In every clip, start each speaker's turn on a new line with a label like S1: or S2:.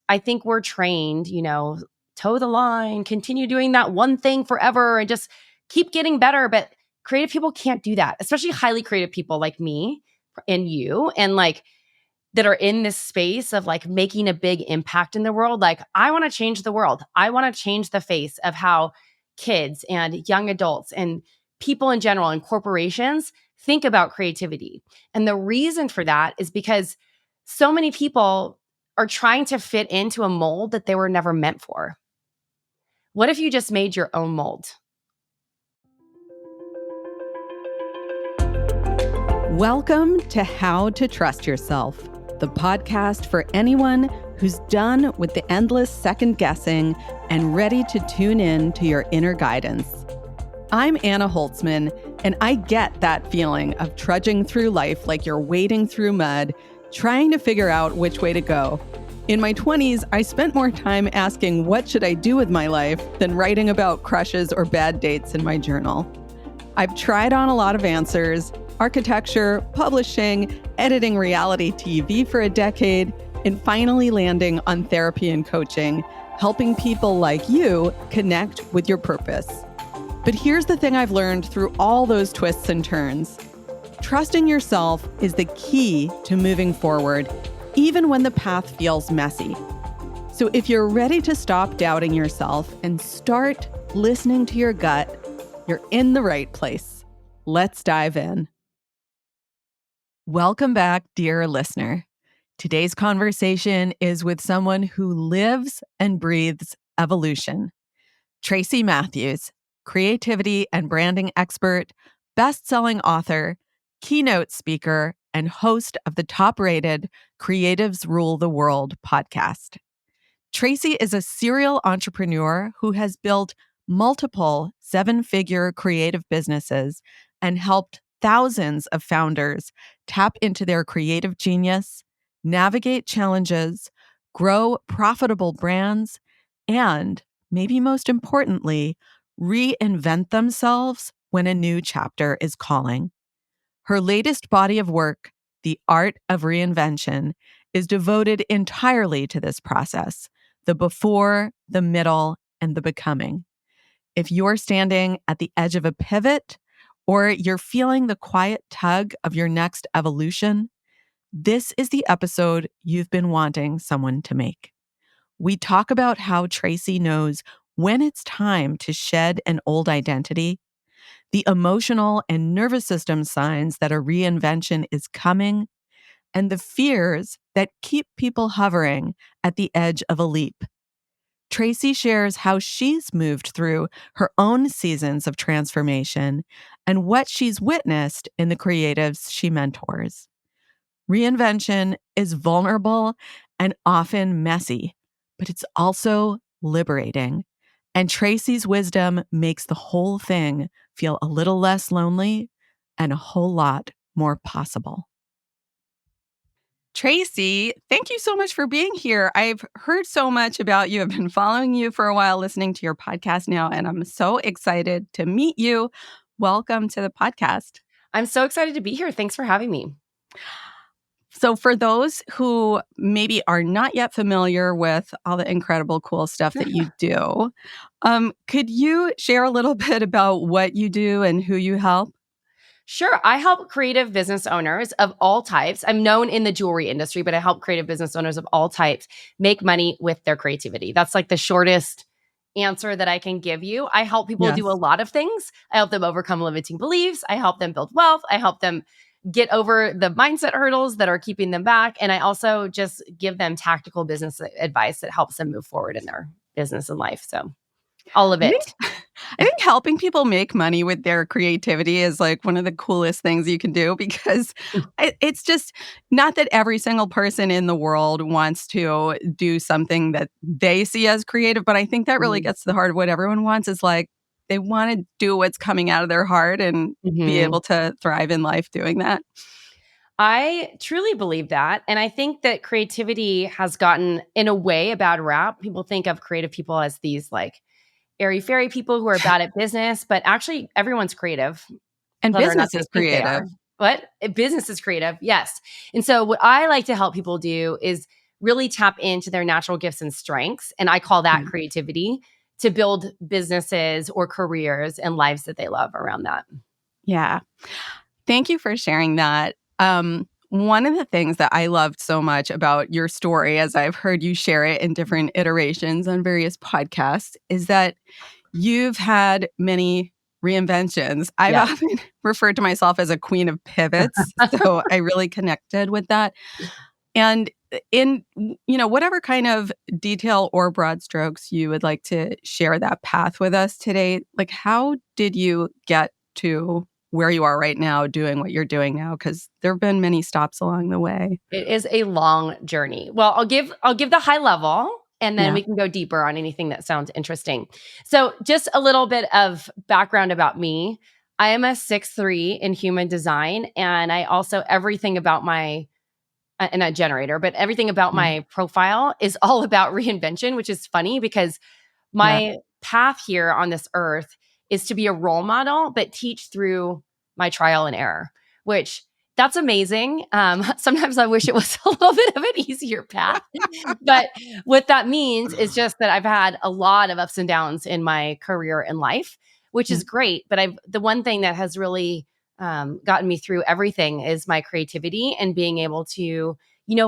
S1: I think we're trained, toe the line, continue doing that one thing forever and just keep getting better. But creative people can't do that, especially highly creative people like me and you, and like that are in this space of like making a big impact in the world. Like, I want to change the world. I want to change the face of how kids and young adults and people in general and corporations think about creativity. And the reason for that is because so many people are trying to fit into a mold that they were never meant for. What if you just made your own mold?
S2: Welcome to How to Trust Yourself, the podcast for anyone who's done with the endless second guessing and ready to tune in to your inner guidance. I'm Anna Holtzman, and I get that feeling of trudging through life like you're wading through mud, trying to figure out which way to go. In my 20s, I spent more time asking what should I do with my life than writing about crushes or bad dates in my journal. I've tried on a lot of answers: architecture, publishing, editing reality TV for a decade, and finally landing on therapy and coaching, helping people like you connect with your purpose. But here's the thing I've learned through all those twists and turns. Trusting yourself is the key to moving forward, even when the path feels messy. So if you're ready to stop doubting yourself and start listening to your gut, you're in the right place. Let's dive in. Welcome back, dear listener. Today's conversation is with someone who lives and breathes evolution. Tracy Matthews, creativity and branding expert, best-selling author, keynote speaker, and host of the top-rated Creatives Rule the World podcast. Tracy is a serial entrepreneur who has built multiple seven-figure creative businesses and helped thousands of founders tap into their creative genius, navigate challenges, grow profitable brands, and, maybe most importantly, reinvent themselves when a new chapter is calling. Her latest body of work, The Art of Reinvention, is devoted entirely to this process: the before, the middle, and the becoming. If you're standing at the edge of a pivot, or you're feeling the quiet tug of your next evolution, this is the episode you've been wanting someone to make. We talk about how Tracy knows when it's time to shed an old identity, the emotional and nervous system signs that a reinvention is coming, and the fears that keep people hovering at the edge of a leap. Tracy shares how she's moved through her own seasons of transformation and what she's witnessed in the creatives she mentors. Reinvention is vulnerable and often messy, but it's also liberating. And Tracy's wisdom makes the whole thing feel a little less lonely and a whole lot more possible. Tracy, thank you so much for being here. I've heard so much about you. I've been following you for a while, listening to your podcast now, and I'm so excited to meet you. Welcome to the podcast.
S1: I'm so excited to be here. Thanks for having me.
S2: So for those who maybe are not yet familiar with all the incredible, cool stuff that you do, could you share a little bit about what you do and who you help?
S1: Sure. I help creative business owners of all types. I'm known in the jewelry industry, but I help creative business owners of all types make money with their creativity. That's like the shortest answer that I can give you. I help people do a lot of things. I help them overcome limiting beliefs. I help them build wealth. I help them get over the mindset hurdles that are keeping them back. And I also just give them tactical business advice that helps them move forward in their business and life. So all of it.
S2: I think helping people make money with their creativity is like one of the coolest things you can do, because it's just not that every single person in the world wants to do something that they see as creative, but I think that really gets to the heart of what everyone wants. Is like they want to do what's coming out of their heart and be able to thrive in life doing that.
S1: I truly believe that. And I think that creativity has gotten, in a way, a bad rap. People think of creative people as these like airy-fairy people who are bad at business, but actually everyone's creative.
S2: And business is creative.
S1: What? Business is creative, yes. And so what I like to help people do is really tap into their natural gifts and strengths. And I call that creativity, to build businesses or careers and lives that they love around that.
S2: Yeah. Thank you for sharing that. One of the things that I loved so much about your story, as I've heard you share it in different iterations on various podcasts, is that you've had many reinventions. I've
S1: Yeah.
S2: often referred to myself as a queen of pivots, so I really connected with that. And in whatever kind of detail or broad strokes you would like to share that path with us today, like how did you get to where you are right now doing what you're doing now? Because there have been many stops along the way.
S1: It is a long journey. Well, I'll give the high level, and then
S2: Yeah.
S1: we can go deeper on anything that sounds interesting. So, just a little bit of background about me. I am a 6'3" in human design, and I also everything about my and a generator, but everything about
S2: Yeah.
S1: my profile is all about reinvention, which is funny because
S2: Yeah.
S1: my path here on this earth is to be a role model, but teach through my trial and error, which that's amazing. Sometimes I wish it was a little bit of an easier path. But what that means is just that I've had a lot of ups and downs in my career and life, which
S2: Yeah.
S1: is great. But the one thing that has really gotten me through everything is my creativity and being able to,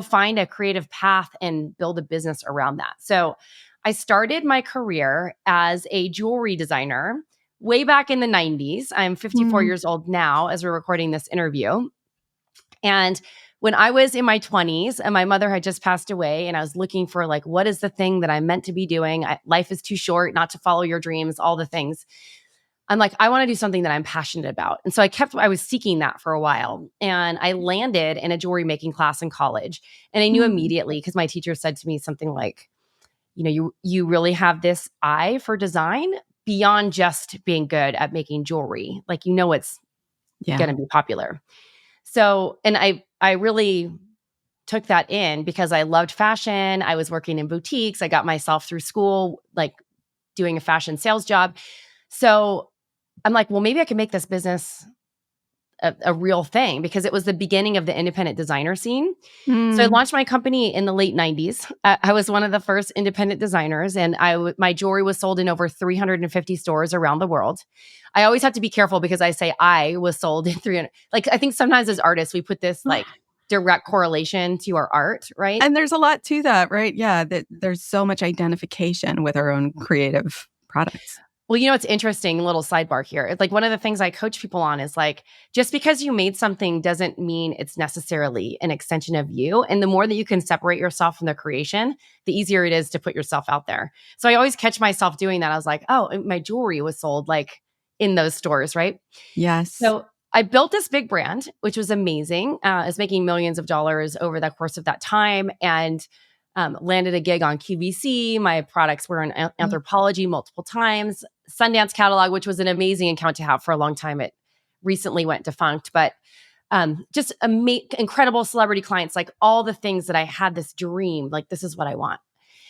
S1: find a creative path and build a business around that. So I started my career as a jewelry designer way back in the 90s. I'm 54
S2: Mm.
S1: years old now as we're recording this interview. And when I was in my 20s and my mother had just passed away, and I was looking for like, what is the thing that I'm meant to be doing? Life is too short not to follow your dreams, all the things. I'm like, I want to do something that I'm passionate about. And so I was seeking that for a while. And I landed in a jewelry making class in college. And I knew
S2: Mm.
S1: immediately because my teacher said to me something like, you really have this eye for design beyond just being good at making jewelry. Like, it's
S2: Yeah.
S1: going to be popular. So, and I really took that in because I loved fashion. I was working in boutiques. I got myself through school, like doing a fashion sales job. So I'm like, well, maybe I can make this business a real thing because it was the beginning of the independent designer scene. So I
S2: Mm.
S1: launched my company in the late 90s. I was one of the first independent designers, and my jewelry was sold in over 350 stores around the world. I always have to be careful because I say I was sold in 300. Like, I think sometimes as artists, we put this like direct correlation to our art, right?
S2: And there's a lot to that, right? Yeah, that there's so much identification with our own creative products.
S1: Well, it's interesting, little sidebar here. Like, one of the things I coach people on is like, just because you made something doesn't mean it's necessarily an extension of you. And the more that you can separate yourself from the creation, the easier it is to put yourself out there. So I always catch myself doing that. I was like, oh, my jewelry was sold like in those stores, right?
S2: Yes.
S1: So I built this big brand, which was amazing. It's making millions of dollars over the course of that time. And landed a gig on QVC. My products were in Anthropology multiple times. Sundance Catalog, which was an amazing account to have for a long time. It recently went defunct, but just incredible celebrity clients, like all the things that I had this dream, like this is what I want.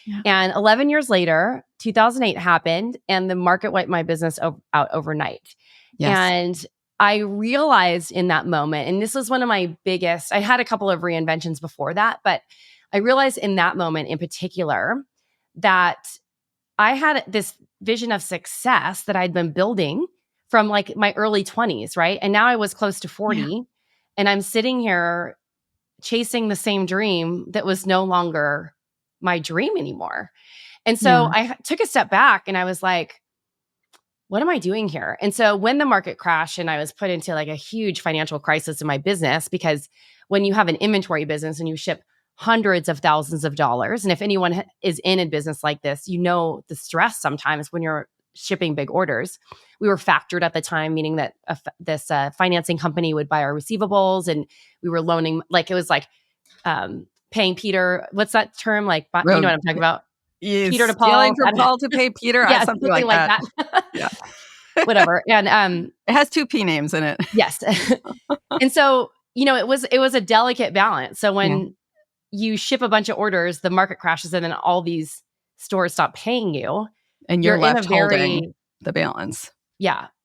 S2: Yeah.
S1: And 11 years later, 2008 happened and the market wiped my business out overnight.
S2: Yes.
S1: And I realized in that moment, and this was one of my biggest, I had a couple of reinventions before that, but I realized in that moment in particular that I had this vision of success that I'd been building from like my early 20s, right? And now I was close to 40
S2: Yeah.
S1: and I'm sitting here chasing the same dream that was no longer my dream anymore. And so
S2: Yeah.
S1: I took a step back and I was like, what am I doing here? And so when the market crashed and I was put into like a huge financial crisis in my business, because when you have an inventory business and you ship hundreds of thousands of dollars, and if anyone is in a business like this, the stress sometimes when you're shipping big orders. We were factored at the time, meaning that this financing company would buy our receivables, and we were loaning, like it was like paying Peter. What's that term? Like, you know what I'm talking about? Peter to
S2: Stealing
S1: Paul.
S2: from Paul to pay Peter.
S1: Yeah,
S2: Something
S1: something
S2: like
S1: like
S2: that.
S1: that.
S2: Yeah.
S1: Whatever. And
S2: It has 2 P names in it.
S1: yes. And so, it was a delicate balance. So
S2: Yeah.
S1: when you ship a bunch of orders, the market crashes and then all these stores stop paying you.
S2: And
S1: You're
S2: you're
S1: in a
S2: left holding
S1: very,
S2: the balance.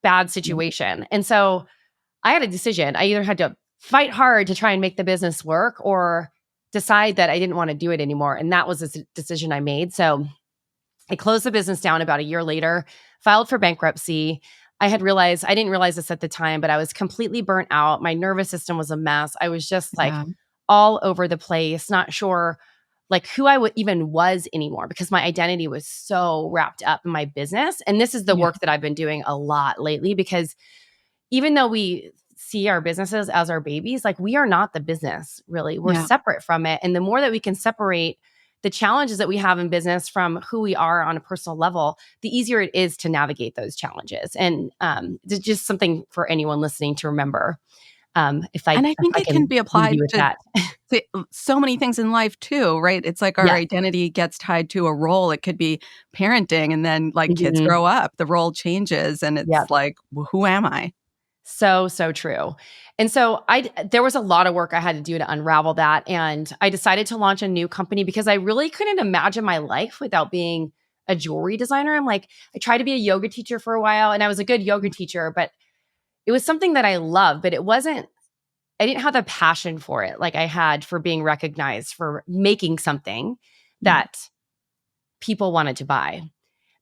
S1: bad situation. And so I had a decision. I either had to fight hard to try and make the business work or decide that I didn't want to do it anymore. And that was a decision I made. So I closed the business down about a year later, filed for bankruptcy. I didn't realize this at the time, but I was completely burnt out. My nervous system was a mess. I was just like
S2: Yeah.
S1: all over the place, not sure like who I even was anymore because my identity was so wrapped up in my business. And this is the
S2: Yeah.
S1: work that I've been doing a lot lately because even though we see our businesses as our babies, like we are not the business really. We're
S2: Yeah.
S1: separate from it. And the more that we can separate the challenges that we have in business from who we are on a personal level, the easier it is to navigate those challenges. And it's just something for anyone listening to remember. If
S2: And I
S1: if
S2: think
S1: I
S2: it can
S1: can
S2: be
S1: leave you
S2: applied
S1: with
S2: to
S1: that.
S2: so many things in life too, right? It's like our
S1: Yeah.
S2: identity gets tied to a role. It could be parenting, and then like kids
S1: Mhm.
S2: grow up, the role changes, and
S1: Yeah.
S2: it's like, who am I?
S1: So true. And so there was a lot of work I had to do to unravel that. And I decided to launch a new company because I really couldn't imagine my life without being a jewelry designer. I'm like, I tried to be a yoga teacher for a while and I was a good yoga teacher, but it was something that I loved, but I didn't have the passion for it like I had for being recognized for making something
S2: Yeah.
S1: that people wanted to buy.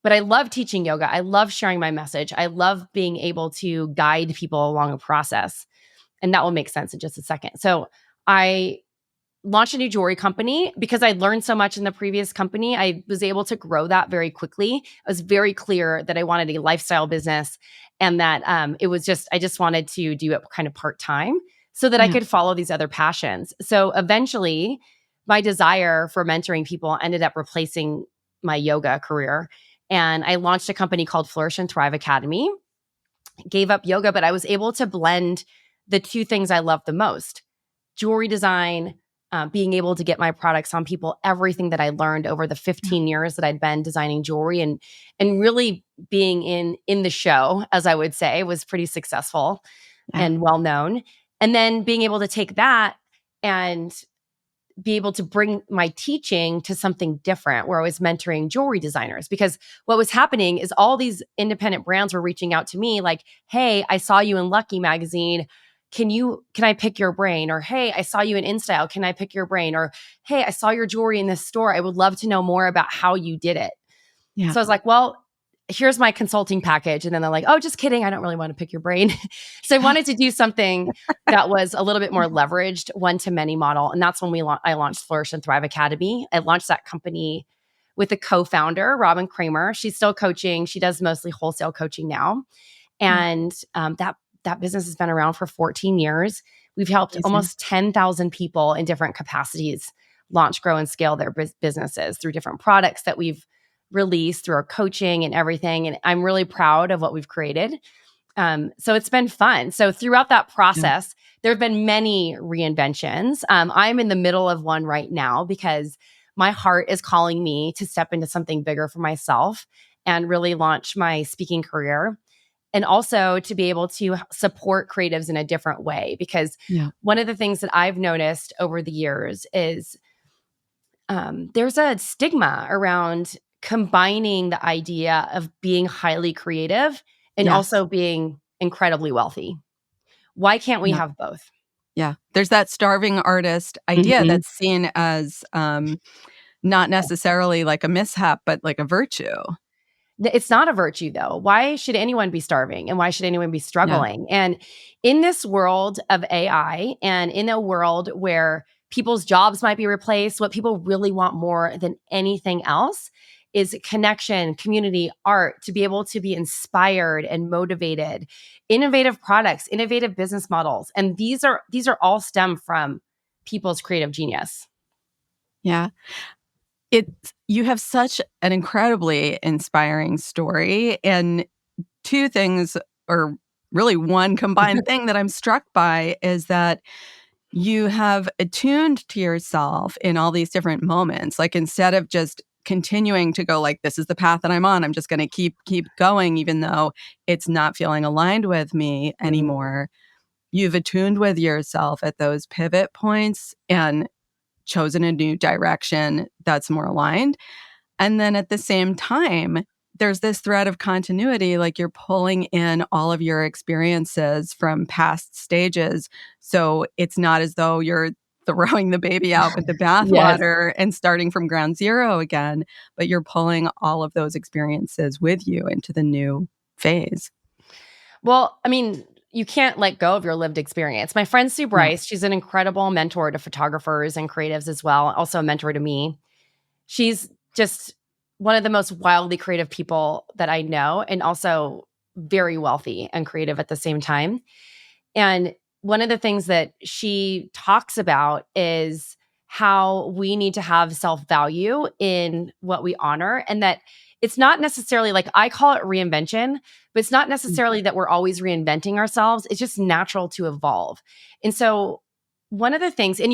S1: But I love teaching yoga. I love sharing my message. I love being able to guide people along a process. And that will make sense in just a second. So I launched a new jewelry company because I learned so much in the previous company. I was able to grow that very quickly. I was very clear that I wanted a lifestyle business and that I just wanted to do it kind of part time so that I
S2: Yeah.
S1: could follow these other passions. So eventually, my desire for mentoring people ended up replacing my yoga career. And I launched a company called Flourish and Thrive Academy, gave up yoga, but I was able to blend the two things I love the most: jewelry design, being able to get my products on people, everything that I learned over the
S2: Yeah.
S1: 15 years that I'd been designing jewelry and really being in the show, as I would say, was pretty successful
S2: Yeah.
S1: and well known. And then being able to take that and be able to bring my teaching to something different where I was mentoring jewelry designers. Because what was happening is all these independent brands were reaching out to me like, hey, I saw you in Lucky magazine. Can I pick your brain? Or hey, I saw you in InStyle. Can I pick your brain? Or hey, I saw your jewelry in this store. I would love to know more about how you did it.
S2: Yeah.
S1: So I was like, well, here's my consulting package. And then they're like, oh, just kidding. I don't really want to pick your brain. So I wanted to do something that was a little bit more leveraged one-to-many model. And that's when I launched Flourish and Thrive Academy. I launched that company with a co-founder, Robin Kramer. She's still coaching. She does mostly wholesale coaching now.
S2: Yeah.
S1: And that business has been around for 14 years. We've helped
S2: Amazing.
S1: almost 10,000 people in different capacities launch, grow, and scale their businesses through different products that we've released through our coaching and everything. And I'm really proud of what we've created. So it's been fun. So throughout that
S2: Yeah.
S1: process, there have been many reinventions. I'm in the middle of one right now because my heart is calling me to step into something bigger for myself and really launch my speaking career. And also to be able to support creatives in a different way. Because
S2: Yeah.
S1: one of the things that I've noticed over the years is there's a stigma around combining the idea of being highly creative and
S2: Yes.
S1: also being incredibly wealthy. Why can't we
S2: Yeah.
S1: have both?
S2: Yeah. There's that starving artist idea
S1: Mhm.
S2: that's seen as not necessarily like a mishap, but like a virtue.
S1: It's not a virtue, though. Why should anyone be starving and why should anyone be
S2: Yeah.
S1: struggling? And in this world of AI and in a world where people's jobs might be replaced, what people really want more than anything else is connection, community, art, to be able to be inspired and motivated, innovative products, innovative business models. And these are all stem from people's creative genius.
S2: Yeah. You have such an incredibly inspiring story, and two things, or really one combined thing that I'm struck by is that you have attuned to yourself in all these different moments. Like instead of just continuing to go like, this is the path that I'm on, I'm just going to keep going even though it's not feeling aligned with me
S1: Mm.
S2: anymore. You've attuned with yourself at those pivot points and chosen a new direction that's more aligned. And then at the same time, there's this thread of continuity, like you're pulling in all of your experiences from past stages. So it's not as though you're throwing the baby out with the
S1: Yes.
S2: bathwater and starting from ground zero again, but you're pulling all of those experiences with you into the new phase.
S1: Well, I mean, you can't let go of your lived experience. My friend Sue
S2: Yeah.
S1: Bryce, she's an incredible mentor to photographers and creatives as well, also a mentor to me. She's just one of the most wildly creative people that I know, and also very wealthy and creative at the same time. And one of the things that she talks about is how we need to have self value in what we honor, and that it's not necessarily like I call it reinvention, but it's not
S2: Mm.
S1: necessarily that we're always reinventing ourselves. It's just natural to evolve. And so, one of the things, and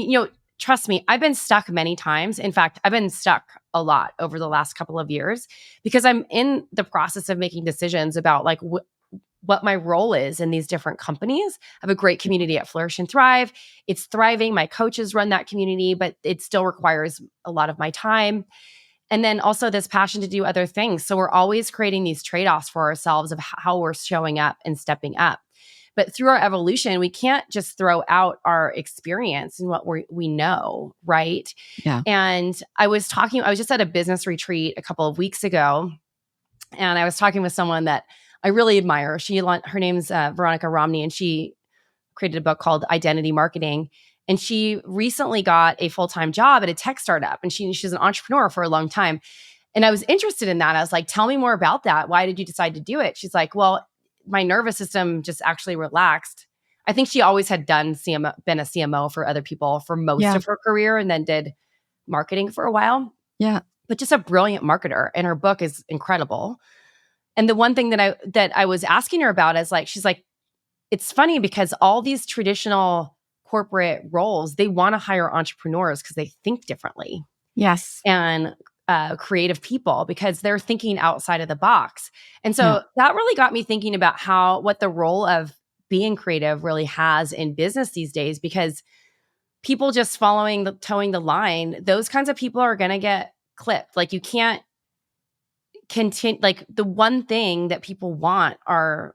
S1: trust me, I've been stuck many times. In fact, I've been stuck a lot over the last couple of years because I'm in the process of making decisions about like what my role is in these different companies. I have a great community at Flourish and Thrive. It's thriving. My coaches run that community, but it still requires a lot of my time. And then also this passion to do other things. So we're always creating these trade-offs for ourselves of how we're showing up and stepping up. But through our evolution, we can't just throw out our experience and what we know, right?
S2: Yeah.
S1: And I was just at a business retreat a couple of weeks ago, and I was talking with someone that I really admire. Her name's Veronica Romney, and she created a book called Identity Marketing. And she recently got a full-time job at a tech startup, and she's an entrepreneur for a long time. And I was interested in that. I was like, tell me more about that. Why did you decide to do it? She's like, well, my nervous system just actually relaxed. I think she always had been a CMO for other people for most of her career, and then did marketing for a while.
S2: Yeah.
S1: But just a brilliant marketer. And her book is incredible. And the one thing that I was asking her about is like, she's like, it's funny because all these traditional corporate roles, they want to hire entrepreneurs because they think differently.
S2: Yes.
S1: And creative people because they're thinking outside of the box. And so that really got me thinking about what the role of being creative really has in business these days, because people just towing the line, those kinds of people are going to get clipped. Like you can't continue, like the one thing that people want are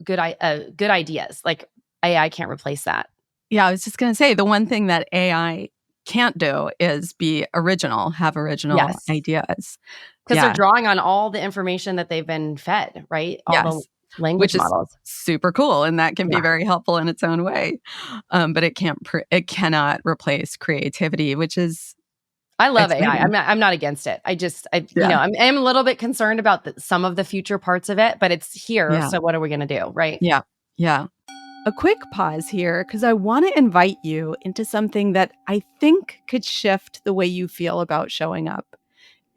S1: good ideas. Like AI can't replace that.
S2: Yeah, I was just going to say the one thing that AI can't do is be original, have original
S1: Yes.
S2: ideas.
S1: Because they're drawing on all the information that they've been fed, right? All the language models.
S2: Is super cool, and that can be very helpful in its own way. But it cannot replace creativity, which is
S1: I love
S2: exciting.
S1: AI. I'm not against it. I'm a little bit concerned about some of the future parts of it, but it's here.
S2: Yeah.
S1: So what are we going to do, right?
S2: Yeah. Yeah. A quick pause here, because I want to invite you into something that I think could shift the way you feel about showing up.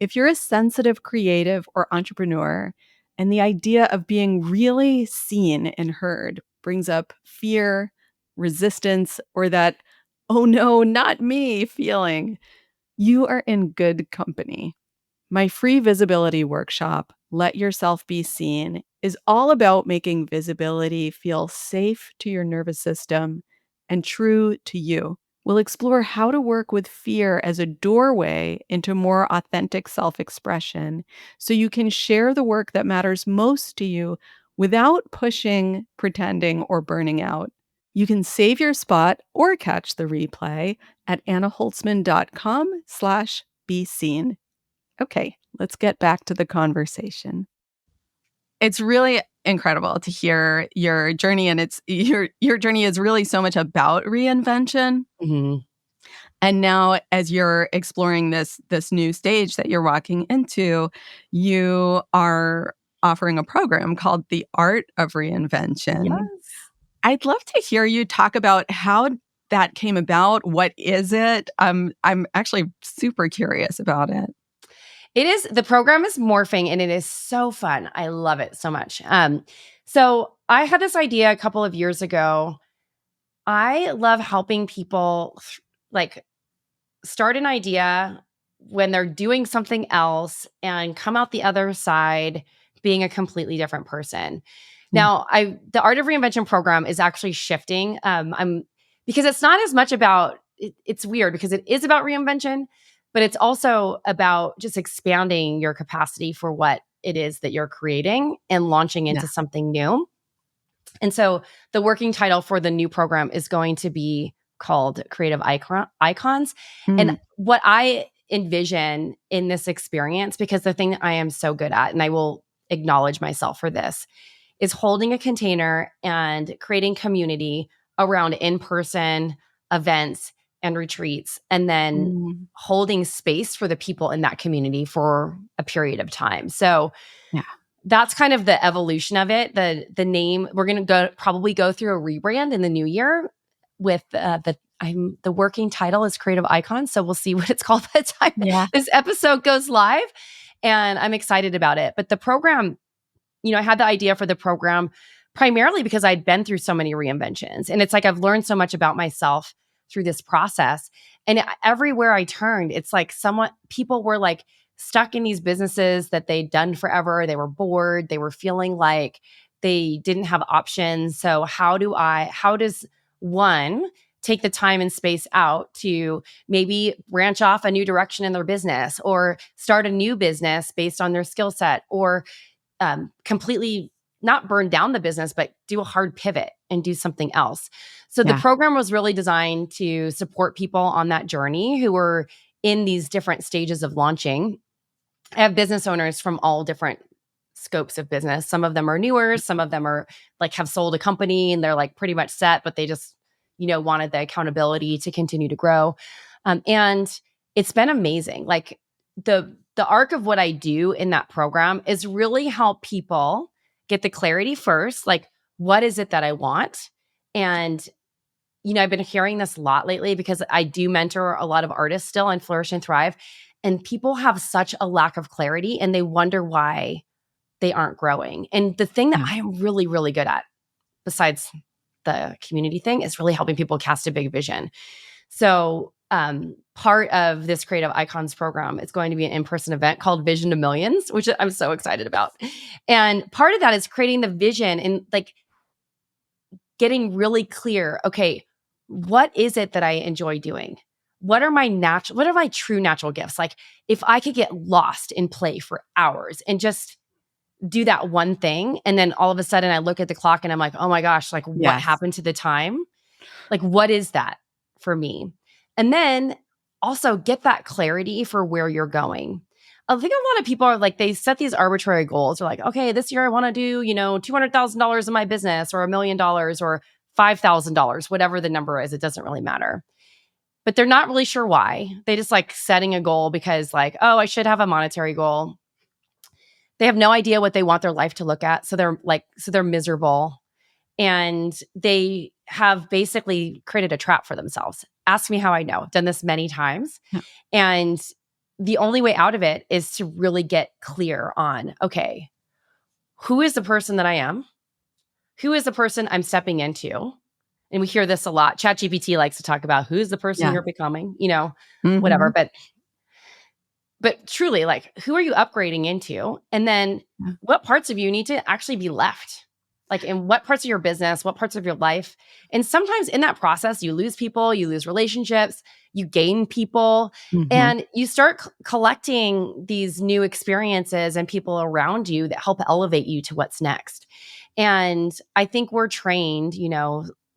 S2: If you're a sensitive creative or entrepreneur, and the idea of being really seen and heard brings up fear, resistance, or that, oh no, not me feeling, you are in good company. My free visibility workshop, Let Yourself Be Seen, is all about making visibility feel safe to your nervous system and true to you. We'll explore how to work with fear as a doorway into more authentic self-expression so you can share the work that matters most to you without pushing, pretending, or burning out. You can save your spot or catch the replay at annaholtzman.com/be seen. Okay, let's get back to the conversation. It's really incredible to hear your journey, and it's your journey is really so much about reinvention.
S1: Mm-hmm.
S2: And now, as you're exploring this new stage that you're walking into, you are offering a program called the Art of Reinvention.
S1: Yes.
S2: I'd love to hear you talk about how that came about. What is it? I'm actually super curious about it.
S1: The program is morphing and it is so fun. I love it so much. So I had this idea a couple of years ago. I love helping people like start an idea when they're doing something else and come out the other side being a completely different person. Now, the Art of Reinvention program is actually shifting. Because it's not as much about it's weird because it is about reinvention, but it's also about just expanding your capacity for what it is that you're creating and launching into something new. And so the working title for the new program is going to be called Creative Icons. And
S2: Mm.
S1: what I envision in this experience, because the thing that I am so good at, and I will acknowledge myself for this, is holding a container and creating community around in-person events and retreats, and then
S2: Mm.
S1: holding space for the people in that community for a period of time. So
S2: Yeah.
S1: that's kind of the evolution of it. The name, we're going to probably go through a rebrand in the new year with the working title is Creative Icons. So we'll see what it's called by the time
S2: Yeah.
S1: this episode goes live. And I'm excited about it. But the program, I had the idea for the program primarily because I'd been through so many reinventions. And it's like I've learned so much about myself through this process. And everywhere I turned, it's like people were like stuck in these businesses that they'd done forever. They were bored. They were feeling like they didn't have options. So how does one take the time and space out to maybe branch off a new direction in their business or start a new business based on their skill set, or completely not burn down the business, but do a hard pivot and do something else. So the program was really designed to support people on that journey who were in these different stages of launching. I have business owners from all different scopes of business. Some of them are newer, some of them are like have sold a company and they're like pretty much set, but they just, wanted the accountability to continue to grow. And it's been amazing. Like the arc of what I do in that program is really help people get the clarity first, like what is it that I want? And I've been hearing this a lot lately because I do mentor a lot of artists still on Flourish and Thrive, and people have such a lack of clarity and they wonder why they aren't growing. And the thing that I am really, really good at, besides the community thing, is really helping people cast a big vision. So part of this Creative Icons program is going to be an in-person event called Vision to Millions, which I'm so excited about. And part of that is creating the vision and like getting really clear. Okay, what is it that I enjoy doing? What are my true natural gifts? Like if I could get lost in play for hours and just do that one thing, and then all of a sudden I look at the clock and I'm like, oh my gosh, like what happened to the time? Like, what is that for me? And then also get that clarity for where you're going. I think a lot of people are like, they set these arbitrary goals. They're like, okay, this year I want to do, $200,000 in my business, or $1 million, or $5,000, whatever the number is. It doesn't really matter. But they're not really sure why. They just like setting a goal because like, oh, I should have a monetary goal. They have no idea what they want their life to look at. So they're miserable. And they have basically created a trap for themselves. Ask me how I know. I've done this many times.
S2: Yeah.
S1: And the only way out of it is to really get clear on, okay, who is the person that I am? Who is the person I'm stepping into? And we hear this a lot. ChatGPT likes to talk about who's the person you're becoming, whatever. But truly, like, who are you upgrading into? And then what parts of you need to actually be left? Like, in what parts of your business, what parts of your life? And sometimes in that process, you lose people, you lose relationships, you gain people, and you start collecting these new experiences and people around you that help elevate you to what's next. And I think we're trained,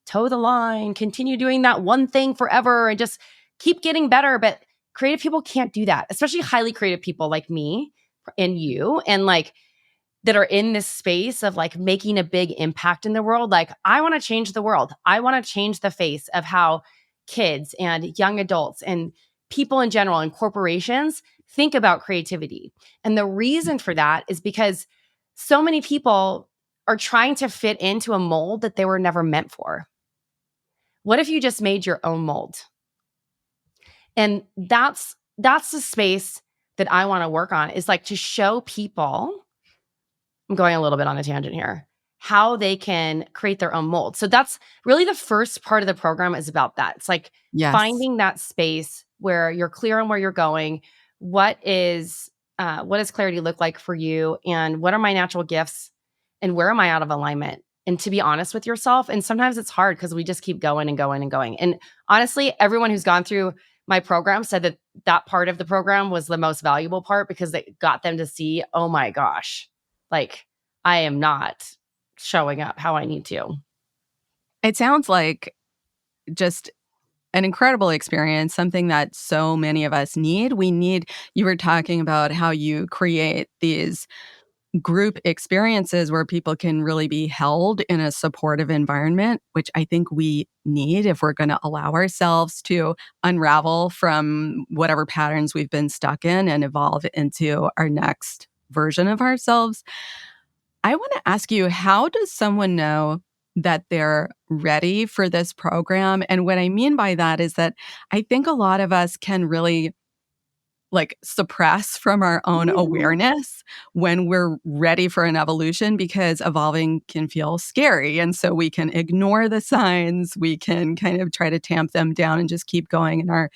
S1: toe the line, continue doing that one thing forever and just keep getting better. But creative people can't do that, especially highly creative people like me and you, and like that are in this space of like making a big impact in the world. Like, I want to change the world. I want to change the face of how kids and young adults and people in general and corporations think about creativity. And the reason for that is because so many people are trying to fit into a mold that they were never meant for. What if you just made your own mold? And that's the space that I want to work on, is like to show people, I'm going a little bit on a tangent here, how they can create their own mold. So that's really the first part of the program, is about that. It's like finding that space where you're clear on where you're going. What does clarity look like for you? And what are my natural gifts? And where am I out of alignment? And to be honest with yourself. And sometimes it's hard because we just keep going and going and going. And honestly, everyone who's gone through my program said that that part of the program was the most valuable part, because it got them to see, oh my gosh, like I am not showing up how I need to.
S2: It sounds like just an incredible experience, something that so many of us need. You were talking about how you create these group experiences where people can really be held in a supportive environment, which I think we need if we're going to allow ourselves to unravel from whatever patterns we've been stuck in and evolve into our next version of ourselves. I want to ask you, how does someone know that they're ready for this program? And what I mean by that is that I think a lot of us can really suppress from our own awareness when we're ready for an evolution, because evolving can feel scary. And so we can ignore the signs, we can kind of try to tamp them down and just keep going in our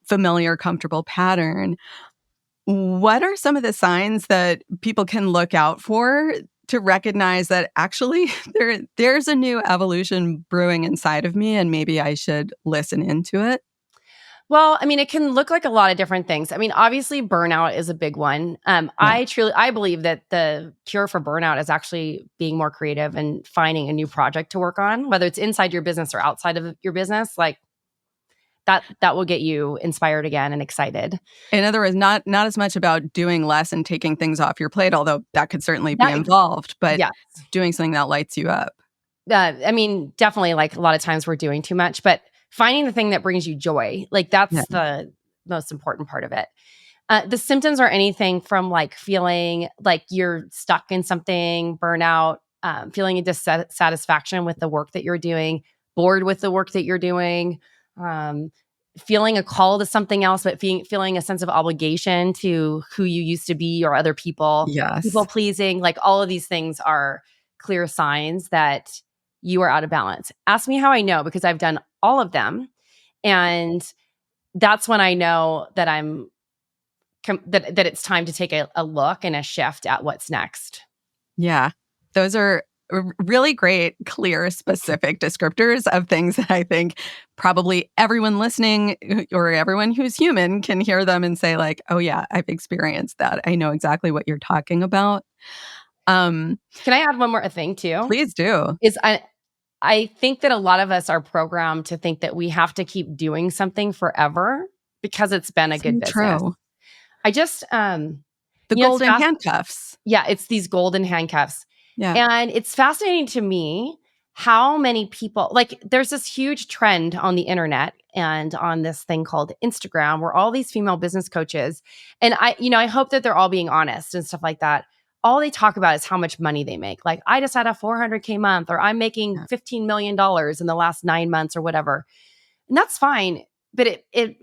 S2: familiar, comfortable pattern. What are some of the signs that people can look out for to recognize that actually there's a new evolution brewing inside of me and maybe I should listen into it?
S1: Well, I mean, it can look like a lot of different things. I mean, obviously, burnout is a big one.
S2: Yeah.
S1: I believe that the cure for burnout is actually being more creative and finding a new project to work on, whether it's inside your business or outside of your business. Like that will get you inspired again and excited.
S2: In other words, not as much about doing less and taking things off your plate, although that could certainly be
S1: That
S2: involved, but
S1: yeah,
S2: doing something that lights you up.
S1: I mean, definitely. Like a lot of times we're doing too much, but finding the thing that brings you joy, like
S2: Yeah.
S1: that's the most important part of it. The symptoms are anything from like feeling like you're stuck in something, burnout, feeling a dissatisfaction with the work that you're doing, bored with the work that you're doing, um, feeling a call to something else, but feeling a sense of obligation to who you used to be or other people, people
S2: Yes.
S1: pleasing. Like all of these things are clear signs that you are out of balance. Ask me how I know, because I've done all of them. And that's when I know that that it's time to take a look and a shift at what's next.
S2: Yeah. Those are really great, clear, specific descriptors of things that I think probably everyone listening or everyone who's human can hear them and say like, "Oh yeah, I've experienced that. I know exactly what you're talking about." Um,
S1: Can I add one more thing too?
S2: Please do.
S1: Is I think that a lot of us are programmed to think that we have to keep doing something forever because it's been a
S2: So
S1: good business.
S2: true.
S1: I just
S2: The
S1: it's
S2: golden
S1: fast.
S2: handcuffs.
S1: Yeah, it's these golden handcuffs.
S2: Yeah.
S1: And it's fascinating to me how many people, like, there's this huge trend on the internet and on this thing called Instagram where all these female business coaches, and I hope that they're all being honest and stuff like that. All they talk about is how much money they make. Like, I just had a 400K month, or I'm making
S2: Yeah.
S1: $15 million in the last 9 months or whatever. And that's fine. But it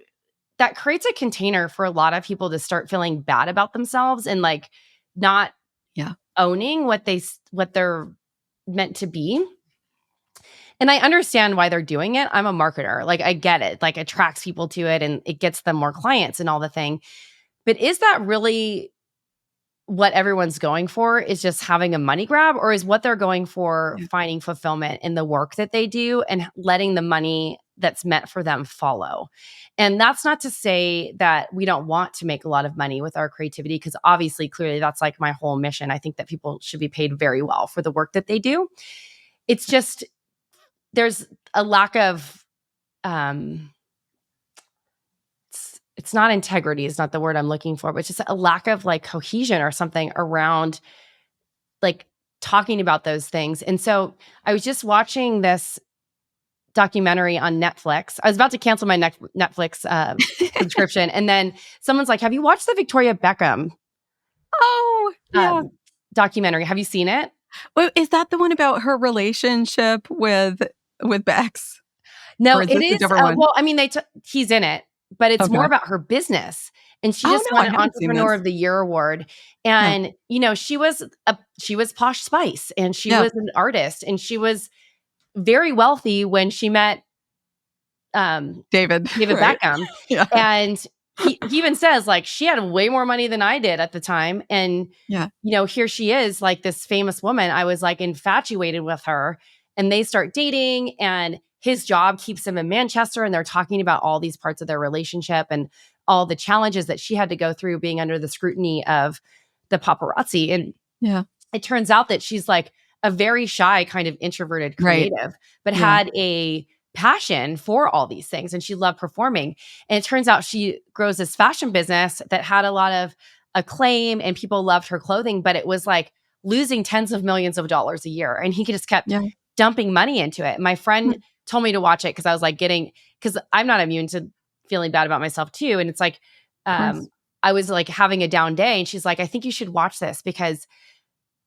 S1: that creates a container for a lot of people to start feeling bad about themselves and like not
S2: Yeah.
S1: owning what they're meant to be. And I understand why they're doing it. I'm a marketer. Like I get it. Like attracts people to it and it gets them more clients and all the thing. But is that really what everyone's going for, is just having a money grab, or is what they're going for
S2: Yeah.
S1: finding fulfillment in the work that they do and letting the money that's meant for them follow? And that's not to say that we don't want to make a lot of money with our creativity, because obviously, clearly, that's like my whole mission. I think that people should be paid very well for the work that they do. It's just there's a lack of it's not integrity is not the word I'm looking for, but just a lack of like cohesion or something around like talking about those things. And so I was just watching this documentary on Netflix. I was about to cancel my Netflix subscription. And then someone's like, have you watched the Victoria Beckham
S2: Oh, yeah.
S1: documentary? Have you seen it?
S2: Well, is that the one about her relationship with Bex?
S1: No,
S2: Or is
S1: it
S2: this a
S1: is.
S2: different one?
S1: Well, I mean, he's in it, but it's more
S2: Okay.
S1: about her business. And she
S2: Oh,
S1: just
S2: no,
S1: won
S2: I
S1: an
S2: haven't seen
S1: Entrepreneur
S2: this.
S1: of the Year award.
S2: Yeah.
S1: And she was Posh Spice, and she
S2: Yeah.
S1: was an artist, and she was very wealthy when she met
S2: David,
S1: David
S2: right?
S1: Beckham.
S2: Yeah.
S1: And he even says like she had way more money than I did at the time. And,
S2: Yeah.
S1: here she is, like this famous woman. I was like infatuated with her, and they start dating, and his job keeps him in Manchester. And they're talking about all these parts of their relationship and all the challenges that she had to go through being under the scrutiny of the paparazzi. And
S2: Yeah.
S1: it turns out that she's like a very shy kind of introverted
S2: Right.
S1: creative, but
S2: Yeah.
S1: had a passion for all these things and she loved performing. And it turns out she grows this fashion business that had a lot of acclaim and people loved her clothing, but it was like losing tens of millions of dollars a year. And he just kept
S2: Yeah.
S1: dumping money into it. My friend
S2: Hmm.
S1: told me to watch it because I was like because I'm not immune to feeling bad about myself too. And it's like,
S2: Of course.
S1: I was like having a down day and she's like, I think you should watch this because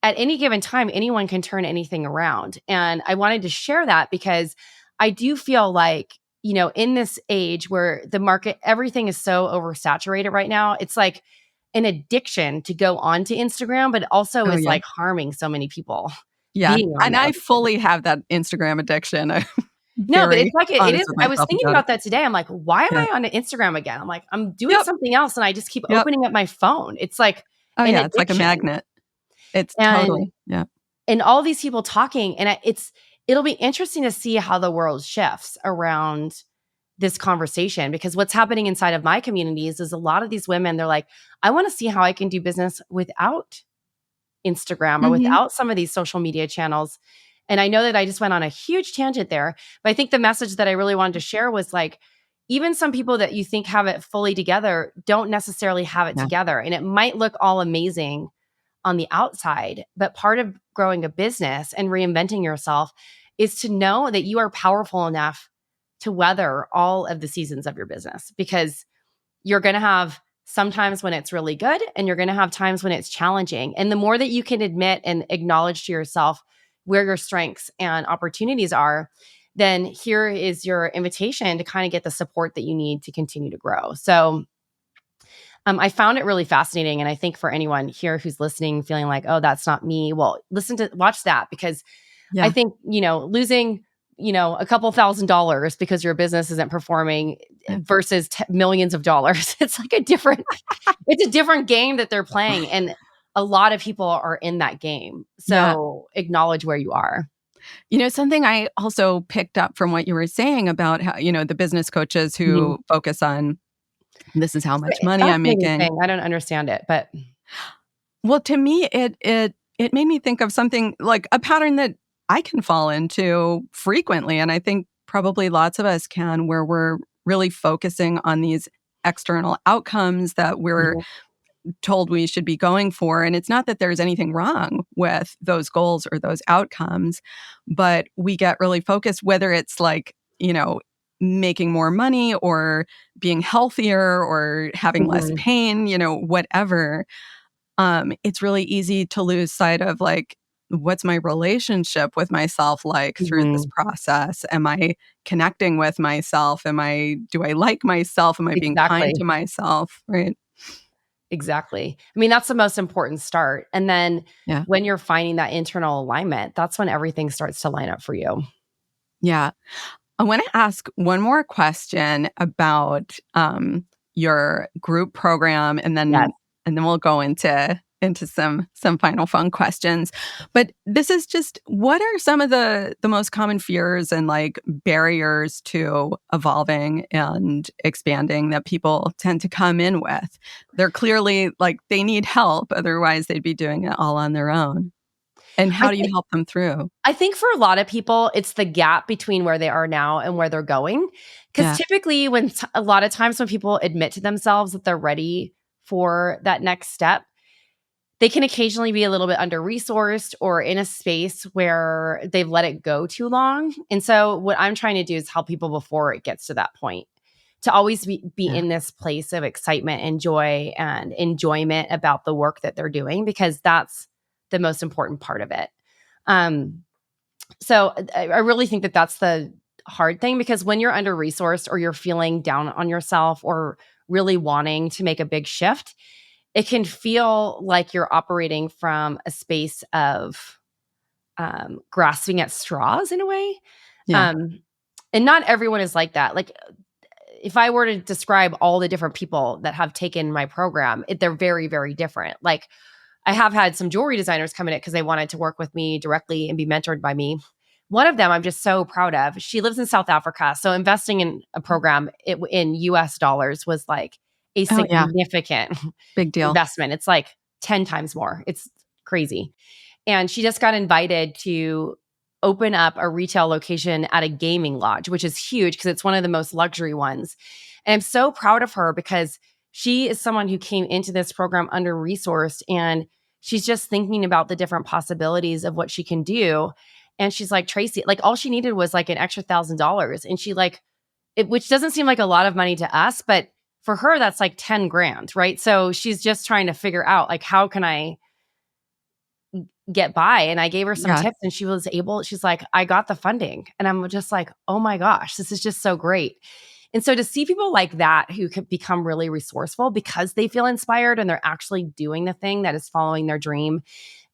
S1: at any given time, anyone can turn anything around. And I wanted to share that because I do feel like, in this age where the market, everything is so oversaturated right now, it's like an addiction to go onto Instagram, but it also
S2: Oh,
S1: is
S2: yeah.
S1: like harming so many people
S2: Yeah.
S1: being on
S2: And
S1: there.
S2: I fully have that Instagram addiction. I'm
S1: No, but it's
S2: very
S1: like it is.
S2: honest with
S1: I was
S2: myself
S1: thinking
S2: about it.
S1: about that today. I'm like, why am
S2: Yeah.
S1: I on Instagram again? I'm like, I'm doing
S2: Yep.
S1: something else and I just keep
S2: Yep.
S1: opening up my phone. It's like
S2: Oh,
S1: an
S2: yeah. It's like a
S1: addiction.
S2: magnet. It's
S1: And
S2: totally. Yeah.
S1: all these people talking and it'll be interesting to see how the world shifts around this conversation because what's happening inside of my communities is a lot of these women, they're like, I want to see how I can do business without Instagram or
S2: Hmm.
S1: without some of these social media channels. And I know that I just went on a huge tangent there, but I think the message that I really wanted to share was like, even some people that you think have it fully together don't necessarily have it
S2: Yeah.
S1: together. And it might look all amazing on the outside, but part of growing a business and reinventing yourself is to know that you are powerful enough to weather all of the seasons of your business because you're going to have sometimes when it's really good and you're going to have times when it's challenging. And the more that you can admit and acknowledge to yourself where your strengths and opportunities are, then here is your invitation to kind of get the support that you need to continue to grow. So I found it really fascinating. And I think for anyone here who's listening, feeling like, oh, that's not me, well, watch that because I
S2: Yeah.
S1: think, losing, a couple $1,000s because your business isn't performing
S2: Yeah.
S1: versus millions of dollars. It's a different game that they're playing. And a lot of people are in that game.
S2: Yeah.
S1: So acknowledge where you are.
S2: Something I also picked up from what you were saying about how, the business coaches
S1: Mhm.
S2: who focus on this is how
S1: It's
S2: much
S1: a
S2: money I'm
S1: fascinating
S2: making.
S1: thing. I don't understand it, but
S2: Well, to me, it made me think of something like a pattern that I can fall into frequently. And I think probably lots of us can, where we're really focusing on these external outcomes that we're
S1: Mhm.
S2: told we should be going for. And it's not that there's anything wrong with those goals or those outcomes, but we get really focused, whether it's like, making more money or being healthier or having less
S1: Mhm.
S2: pain, whatever. It's really easy to lose sight of like, what's my relationship with myself like through this
S1: Mhm.
S2: process? Am I connecting with myself? Do I like myself? Am I being kind
S1: Exactly.
S2: to myself? Right.
S1: Exactly. I mean, that's the most important start. And then
S2: Yeah.
S1: when you're finding that internal alignment, that's when everything starts to line up for you.
S2: Yeah. I want to ask one more question about your group program, and
S1: Yes.
S2: then we'll go into some final fun questions. But this is just, what are some of the most common fears and like barriers to evolving and expanding that people tend to come in with? They're clearly like they need help, otherwise they'd be doing it all on their own. And
S1: I
S2: how do you
S1: think
S2: help them through?
S1: I think for a lot of people, it's the gap between where they are now and where they're going. Because
S2: Yeah.
S1: typically, a lot of times when people admit to themselves that they're ready for that next step, they can occasionally be a little bit under resourced or in a space where they've let it go too long. And so, what I'm trying to do is help people before it gets to that point to always be
S2: Yeah.
S1: in this place of excitement and joy and enjoyment about the work that they're doing, because that's the most important part of it. Um, so I really think that that's the hard thing, because when you're under resourced or you're feeling down on yourself or really wanting to make a big shift, it can feel like you're operating from a space of grasping at straws in a way.
S2: Yeah.
S1: Um, and not everyone is like that. Like, if I were to describe all the different people that have taken my program, they're very, very different. Like, I have had some jewelry designers come in it because they wanted to work with me directly and be mentored by me. One of them I'm just so proud of. She lives in South Africa. So investing in a program in US dollars was like a
S2: Oh, yeah.
S1: significant
S2: Big deal.
S1: investment. It's like 10 times more. It's crazy. And she just got invited to open up a retail location at a gaming lodge, which is huge because it's one of the most luxury ones. And I'm so proud of her because she is someone who came into this program under resourced, and she's just thinking about the different possibilities of what she can do. And she's like, Tracy, like all she needed was like an extra $1,000. And she like, which doesn't seem like a lot of money to us, but for her, that's like 10 grand, right? So she's just trying to figure out like, how can I get by? And I gave her some
S2: Yes.
S1: tips, and she's like, I got the funding. And I'm just like, oh my gosh, this is just so great. And so to see people like that who could become really resourceful because they feel inspired and they're actually doing the thing that is following their dream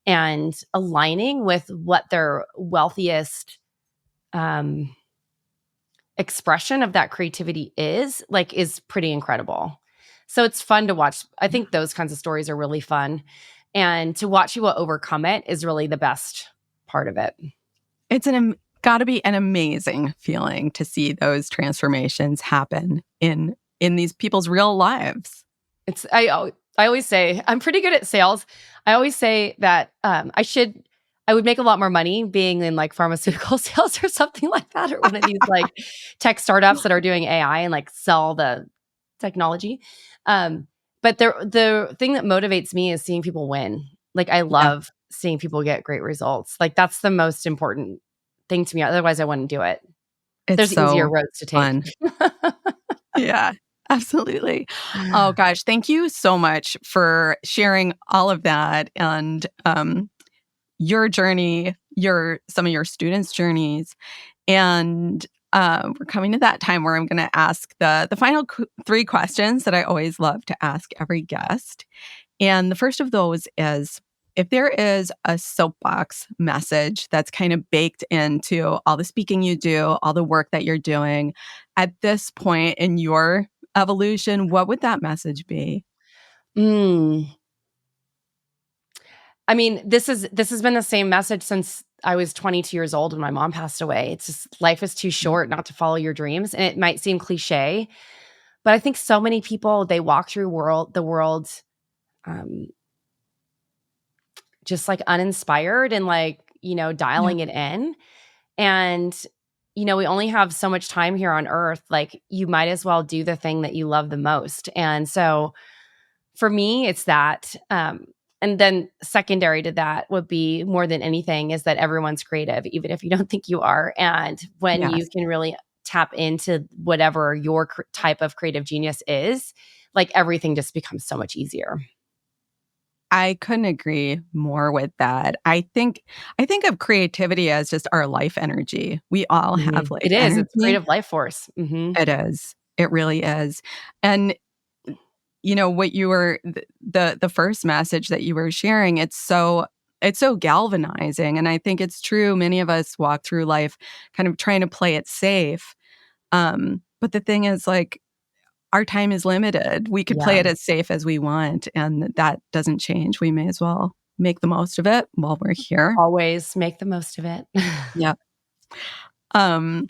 S1: and aligning with what their wealthiest expression of that creativity is pretty incredible. So it's fun to watch. I think those kinds of stories are really fun. And to watch people overcome it is really the best part of it.
S2: It's got to be an amazing feeling to see those transformations happen in these people's real lives.
S1: I always say I'm pretty good at sales. I always say that I would make a lot more money being in like pharmaceutical sales or something like that, or one of these like tech startups that are doing AI and like sell the technology. But the thing that motivates me is seeing people win. Like I love seeing people get great results. Like that's the most important thing to me. Otherwise, I wouldn't do it. There's
S2: So
S1: easier roads to take.
S2: Fun. Yeah, absolutely. Oh gosh, thank you so much for sharing all of that and your journey, some of your students' journeys, and we're coming to that time where I'm going to ask the final 3 questions that I always love to ask every guest. And the first of those is, if there is a soapbox message that's kind of baked into all the speaking you do, all the work that you're doing, at this point in your evolution, what would that message be?
S1: I mean, this has been the same message since I was 22 years old when my mom passed away. It's just life is too short not to follow your dreams. And it might seem cliche, but I think so many people, they walk through the world just like uninspired and like,
S2: Yeah.
S1: dialing it in. And, we only have so much time here on earth. Like you might as well do the thing that you love the most. And so for me, it's that. And then secondary to that would be more than anything is that everyone's creative, even if you don't think you are. And when you
S2: Yes.
S1: can really tap into whatever your type of creative genius is, like everything just becomes so much easier.
S2: I couldn't agree more with that. I think of creativity as just our life energy. We all have
S1: It
S2: life
S1: is. It's
S2: energy.
S1: creative life force.
S2: It is. It really is. And what you were the first message that you were sharing, it's so galvanizing, and I think it's true. Many of us walk through life kind of trying to play it safe. But the thing is, like, our time is limited. We could play
S1: Yeah.
S2: it as safe as we want, and that doesn't change. We may as well make the most of it while we're here.
S1: Always make the most of it.
S2: Yeah. Um,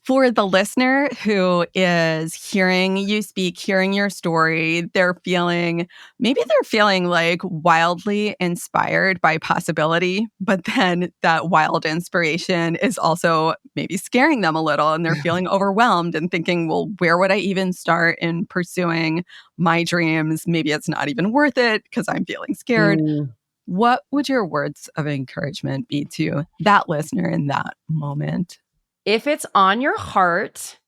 S2: for the listener who is hearing you speak, hearing your story, maybe they're feeling like wildly inspired by possibility, but then that wild inspiration is also maybe scaring them a little and they're feeling overwhelmed and thinking, well, where would I even start in pursuing my dreams? Maybe it's not even worth it because I'm feeling scared.
S1: Mm.
S2: What would your words of encouragement be to that listener in that moment?
S1: If it's on your heart,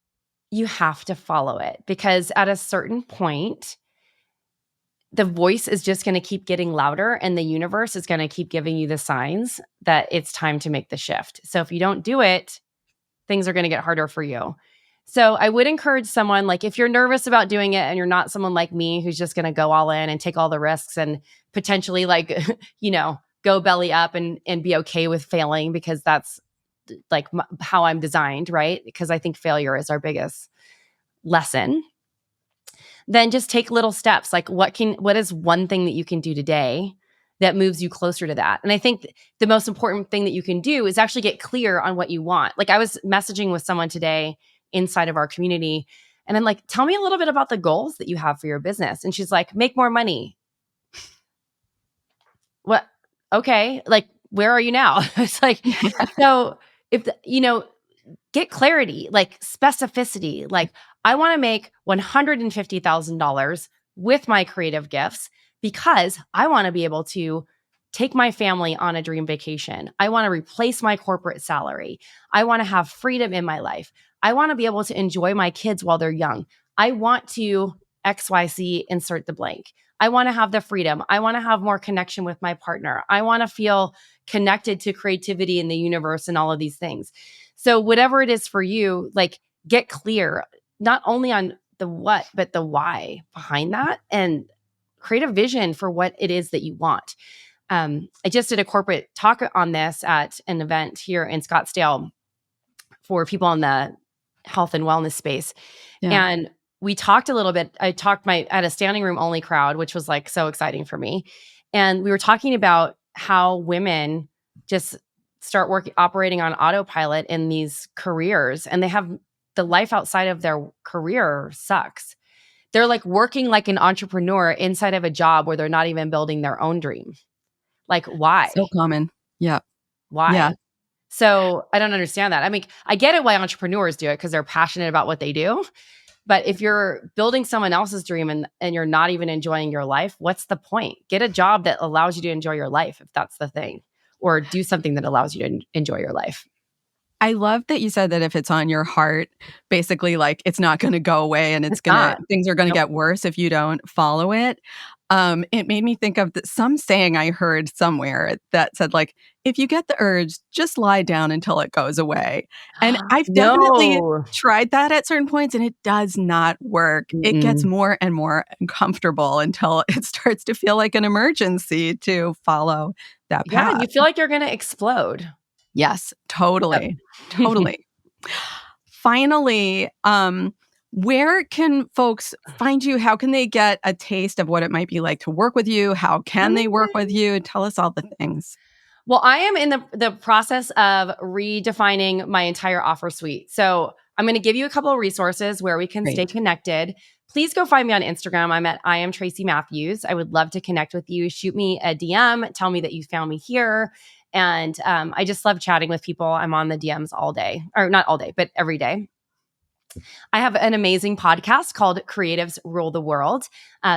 S1: you have to follow it because at a certain point, the voice is just going to keep getting louder and the universe is going to keep giving you the signs that it's time to make the shift. So if you don't do it, things are going to get harder for you. So I would encourage someone, like if you're nervous about doing it and you're not someone like me who's just going to go all in and take all the risks and potentially like, go belly up and be okay with failing because that's like how I'm designed, right? Because I think failure is our biggest lesson. Then just take little steps. Like what is one thing that you can do today that moves you closer to that? And I think the most important thing that you can do is actually get clear on what you want. Like I was messaging with someone today inside of our community and I'm like, tell me a little bit about the goals that you have for your business. And she's like, make more money. What? Okay. Like where are you now? It's like, so if, get clarity, like specificity, like I want to make $150,000 with my creative gifts because I want to be able to take my family on a dream vacation. I want to replace my corporate salary. I want to have freedom in my life. I want to be able to enjoy my kids while they're young. I want to XYZ, insert the blank. I want to have the freedom. I want to have more connection with my partner. I want to feel connected to creativity in the universe and all of these things. So whatever it is for you, like get clear, not only on the what, but the why behind that, and create a vision for what it is that you want. I just did a corporate talk on this at an event here in Scottsdale for people in the health and wellness space.
S2: Yeah.
S1: And we talked a little bit. I talked at a standing room only crowd, which was like so exciting for me. And we were talking about how women just start operating on autopilot in these careers, and they have the life outside of their career sucks. They're like working like an entrepreneur inside of a job where they're not even building their own dream. Like, why?
S2: So common. Yeah.
S1: Why?
S2: Yeah.
S1: So I don't understand that. I mean, I get it why entrepreneurs do it because they're passionate about what they do. But if you're building someone else's dream and you're not even enjoying your life, what's the point? Get a job that allows you to enjoy your life, if that's the thing, or do something that allows you to enjoy your life.
S2: I love that you said that if it's on your heart, basically like it's not going to go away and things are going to get worse if you don't follow it. It made me think of some saying I heard somewhere that said like, if you get the urge, just lie down until it goes away. And I've definitely tried that at certain points and it does not work. It gets more and more uncomfortable until it starts to feel like an emergency to follow that path.
S1: Yeah, you feel like you're going to explode.
S2: Yes, totally.
S1: Yep.
S2: Totally. Finally, where can folks find you? How can they get a taste of what it might be like to work with you? How can they work with you? Tell us all the things.
S1: Well, I am in the process of redefining my entire offer suite. So I'm going to give you a couple of resources where we can stay connected. Please go find me on Instagram. I'm at I am Tracy Matthews. I would love to connect with you. Shoot me a DM. Tell me that you found me here. And I just love chatting with people. I'm on the DMs all day, or not all day, but every day. I have an amazing podcast called Creatives Rule the World.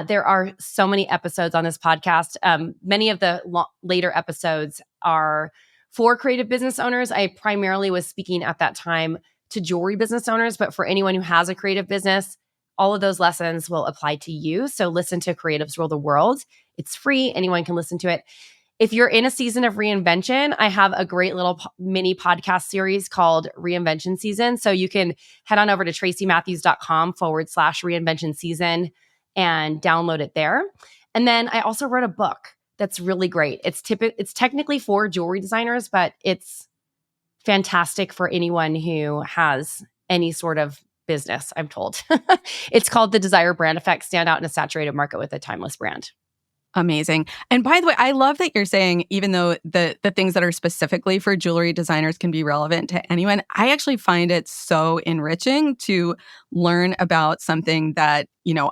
S1: There are so many episodes on this podcast. Many of the later episodes are for creative business owners. I primarily was speaking at that time to jewelry business owners, but for anyone who has a creative business, all of those lessons will apply to you. So listen to Creatives Rule the World. It's free. Anyone can listen to it. If you're in a season of reinvention, I have a great little mini podcast series called Reinvention Season. So you can head on over to tracymatthews.com/reinvention season and download it there. And then I also wrote a book that's really great. It's technically for jewelry designers, but it's fantastic for anyone who has any sort of business, I'm told. It's called The Desire Brand Effect: Stand Out in a Saturated Market with a Timeless Brand.
S2: Amazing. And by the way, I love that you're saying, even though the things that are specifically for jewelry designers can be relevant to anyone, I actually find it so enriching to learn about something that,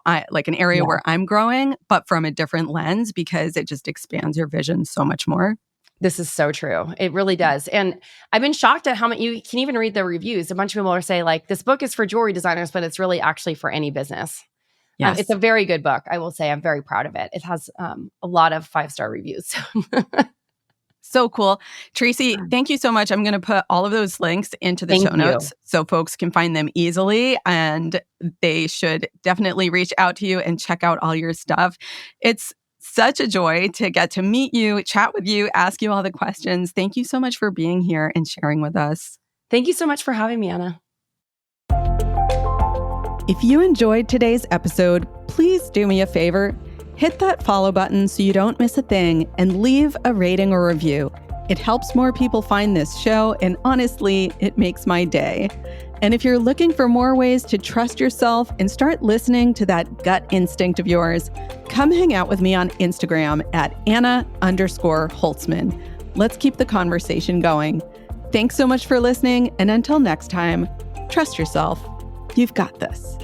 S2: I like an area where I'm growing, but from a different lens, because it just expands your vision so much more.
S1: This is so true. It really does. And I've been shocked at how many, you can even read the reviews. A bunch of people are saying like, this book is for jewelry designers, but it's really actually for any business.
S2: Yes.
S1: It's a very good book. I will say I'm very proud of it. It has a lot of 5-star reviews.
S2: So cool. Tracy, thank you so much. I'm going to put all of those links into the show notes so folks can find them easily, and they should definitely reach out to you and check out all your stuff. It's such a joy to get to meet you, chat with you, ask you all the questions. Thank you so much for being here and sharing with us.
S1: Thank you so much for having me, Anna.
S2: If you enjoyed today's episode, please do me a favor. Hit that follow button so you don't miss a thing, and leave a rating or review. It helps more people find this show, and honestly, it makes my day. And if you're looking for more ways to trust yourself and start listening to that gut instinct of yours, come hang out with me on Instagram at Anna_Holtzman. Let's keep the conversation going. Thanks so much for listening, and until next time, trust yourself. You've got this.